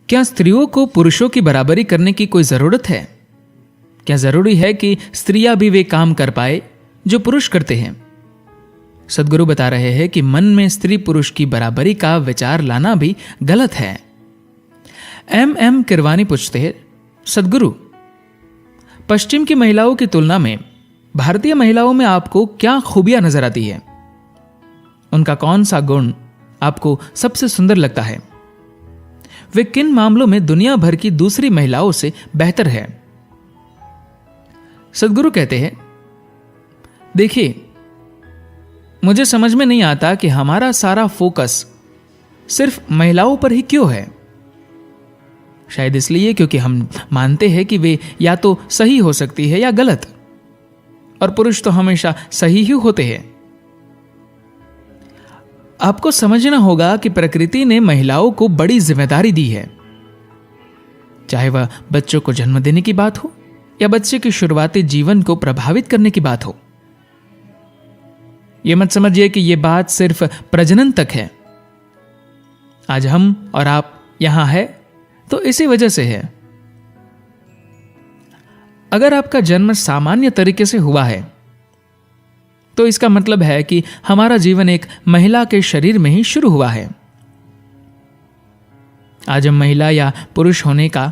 क्या स्त्रियों को पुरुषों की बराबरी करने की कोई जरूरत है? क्या जरूरी है कि स्त्रियां भी वे काम कर पाए जो पुरुष करते हैं? सदगुरु बता रहे हैं कि मन में स्त्री पुरुष की बराबरी का विचार लाना भी गलत है। एम किरवानी पूछते हैं, सदगुरु, पश्चिम की महिलाओं की तुलना में भारतीय महिलाओं में आपको क्या खूबियां नजर आती है? उनका कौन सा गुण आपको सबसे सुंदर लगता है? वे किन मामलों में दुनिया भर की दूसरी महिलाओं से बेहतर है? सदगुरु कहते हैं, देखिए, मुझे समझ में नहीं आता कि हमारा सारा फोकस सिर्फ महिलाओं पर ही क्यों है। शायद इसलिए क्योंकि हम मानते हैं कि वे या तो सही हो सकती है या गलत, और पुरुष तो हमेशा सही ही होते हैं। आपको समझना होगा कि प्रकृति ने महिलाओं को बड़ी जिम्मेदारी दी है, चाहे वह बच्चों को जन्म देने की बात हो या बच्चे के शुरुआती जीवन को प्रभावित करने की बात हो। यह मत समझिए कि यह बात सिर्फ प्रजनन तक है। आज हम और आप यहां है तो इसी वजह से है। अगर आपका जन्म सामान्य तरीके से हुआ है तो इसका मतलब है कि हमारा जीवन एक महिला के शरीर में ही शुरू हुआ है। आज हम महिला या पुरुष होने का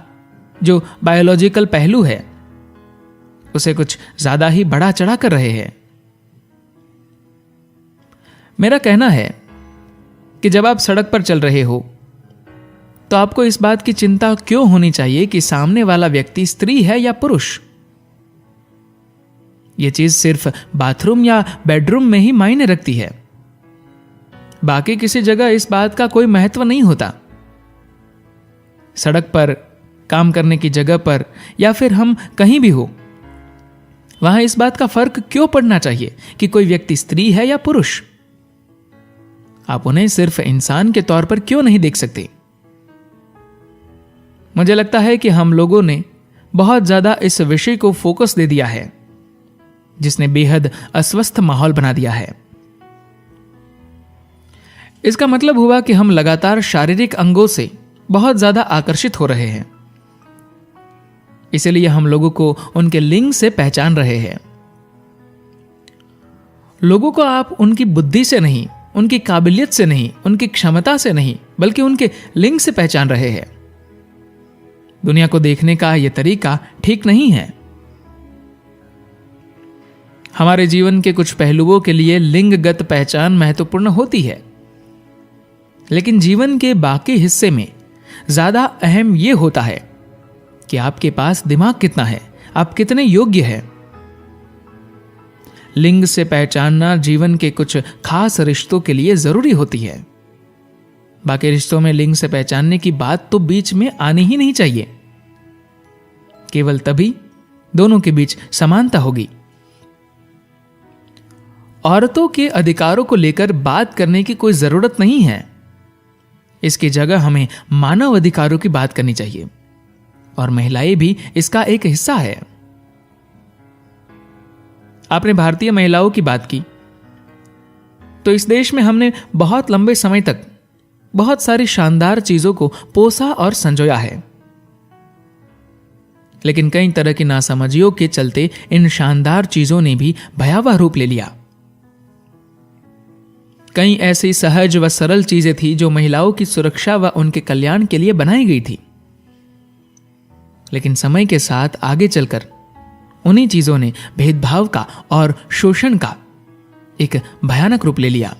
जो बायोलॉजिकल पहलू है उसे कुछ ज्यादा ही बढ़ा चढ़ा कर रहे हैं। मेरा कहना है कि जब आप सड़क पर चल रहे हो तो आपको इस बात की चिंता क्यों होनी चाहिए कि सामने वाला व्यक्ति स्त्री है या पुरुष? यह चीज सिर्फ बाथरूम या बेडरूम में ही मायने रखती है। बाकी किसी जगह इस बात का कोई महत्व नहीं होता। सड़क पर, काम करने की जगह पर या फिर हम कहीं भी हो, वहां इस बात का फर्क क्यों पड़ना चाहिए कि कोई व्यक्ति स्त्री है या पुरुष? आप उन्हें सिर्फ इंसान के तौर पर क्यों नहीं देख सकते? मुझे लगता है कि हम लोगों ने बहुत ज्यादा इस विषय को फोकस दे दिया है, जिसने बेहद अस्वस्थ माहौल बना दिया है। इसका मतलब हुआ कि हम लगातार शारीरिक अंगों से बहुत ज्यादा आकर्षित हो रहे हैं। इसलिए हम लोगों को उनके लिंग से पहचान रहे हैं। लोगों को आप उनकी बुद्धि से नहीं, उनकी काबिलियत से नहीं, उनकी क्षमता से नहीं, बल्कि उनके लिंग से पहचान रहे हैं। दुनिया को देखने का यह तरीका ठीक नहीं है। हमारे जीवन के कुछ पहलुओं के लिए लिंगगत पहचान महत्वपूर्ण होती है, लेकिन जीवन के बाकी हिस्से में ज्यादा अहम यह होता है कि आपके पास दिमाग कितना है, आप कितने योग्य हैं। लिंग से पहचानना जीवन के कुछ खास रिश्तों के लिए जरूरी होती है। बाकी रिश्तों में लिंग से पहचानने की बात तो बीच में आनी ही नहीं चाहिए। केवल तभी दोनों के बीच समानता होगी। औरतों के अधिकारों को लेकर बात करने की कोई जरूरत नहीं है। इसकी जगह हमें मानव अधिकारों की बात करनी चाहिए, और महिलाएं भी इसका एक हिस्सा है। आपने भारतीय महिलाओं की बात की, तो इस देश में हमने बहुत लंबे समय तक बहुत सारी शानदार चीजों को पोसा और संजोया है, लेकिन कई तरह की नासमझियों के चलते इन शानदार चीजों ने भी भयावह रूप ले लिया। कई ऐसी सहज व सरल चीजें थी जो महिलाओं की सुरक्षा व उनके कल्याण के लिए बनाई गई थी, लेकिन समय के साथ आगे चलकर उन्हीं चीजों ने भेदभाव का और शोषण का एक भयानक रूप ले लिया।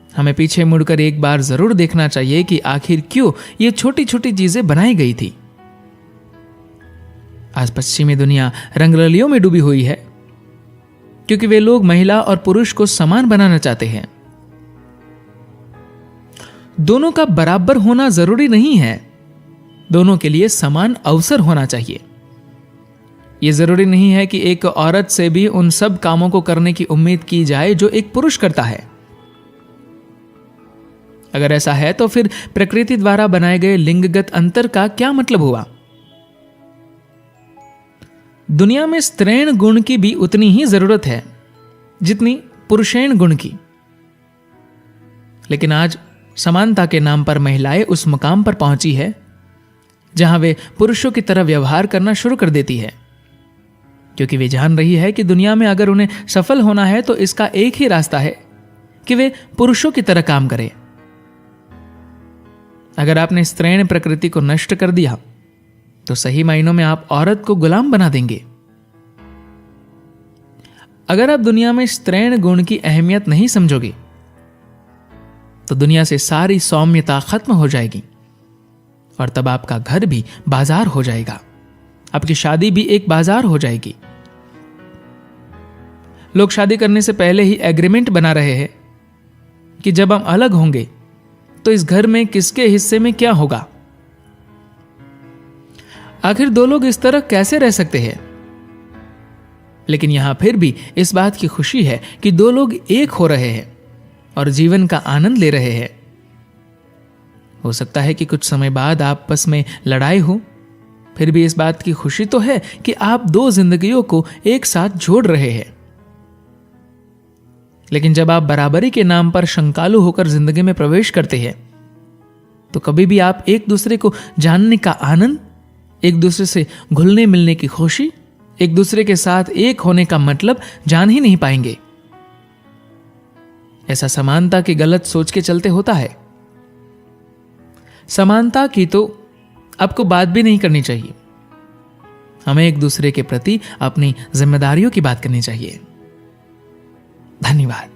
हमें पीछे मुड़कर एक बार जरूर देखना चाहिए कि आखिर क्यों ये छोटी छोटी चीजें बनाई गई थी। आज पश्चिमी दुनिया रंगरलियों में डूबी हुई है, क्योंकि वे लोग महिला और पुरुष को समान बनाना चाहते हैं। दोनों का बराबर होना जरूरी नहीं है, दोनों के लिए समान अवसर होना चाहिए। यह जरूरी नहीं है कि एक औरत से भी उन सब कामों को करने की उम्मीद की जाए जो एक पुरुष करता है। अगर ऐसा है तो फिर प्रकृति द्वारा बनाए गए लिंगगत अंतर का क्या मतलब हुआ? दुनिया में स्त्रैण गुण की भी उतनी ही जरूरत है जितनी पुरुषैण गुण की, लेकिन आज समानता के नाम पर महिलाएं उस मुकाम पर पहुंची है जहां वे पुरुषों की तरह व्यवहार करना शुरू कर देती है, क्योंकि वे जान रही है कि दुनिया में अगर उन्हें सफल होना है तो इसका एक ही रास्ता है कि वे पुरुषों की तरह काम करें। अगर आपने स्त्रैण प्रकृति को नष्ट कर दिया तो सही मायनों में आप औरत को गुलाम बना देंगे। अगर आप दुनिया में स्त्रैण गुण की अहमियत नहीं समझोगे तो दुनिया से सारी सौम्यता खत्म हो जाएगी और तब आपका घर भी बाजार हो जाएगा, आपकी शादी भी एक बाजार हो जाएगी। लोग शादी करने से पहले ही एग्रीमेंट बना रहे हैं कि जब हम अलग होंगे तो इस घर में किसके हिस्से में क्या होगा। आखिर दो लोग इस तरह कैसे रह सकते हैं? लेकिन यहां फिर भी इस बात की खुशी है कि दो लोग एक हो रहे हैं और जीवन का आनंद ले रहे हैं। हो सकता है कि कुछ समय बाद आपस में लड़ाई हो, फिर भी इस बात की खुशी तो है कि आप दो जिंदगियों को एक साथ जोड़ रहे हैं। लेकिन जब आप बराबरी के नाम पर शंकालु होकर जिंदगी में प्रवेश करते हैं तो कभी भी आप एक दूसरे को जानने का आनंद, एक दूसरे से घुलने मिलने की खुशी, एक दूसरे के साथ एक होने का मतलब जान ही नहीं पाएंगे। ऐसा समानता की गलत सोच के चलते होता है। समानता की तो आपको बात भी नहीं करनी चाहिए। हमें एक दूसरे के प्रति अपनी जिम्मेदारियों की बात करनी चाहिए। धन्यवाद।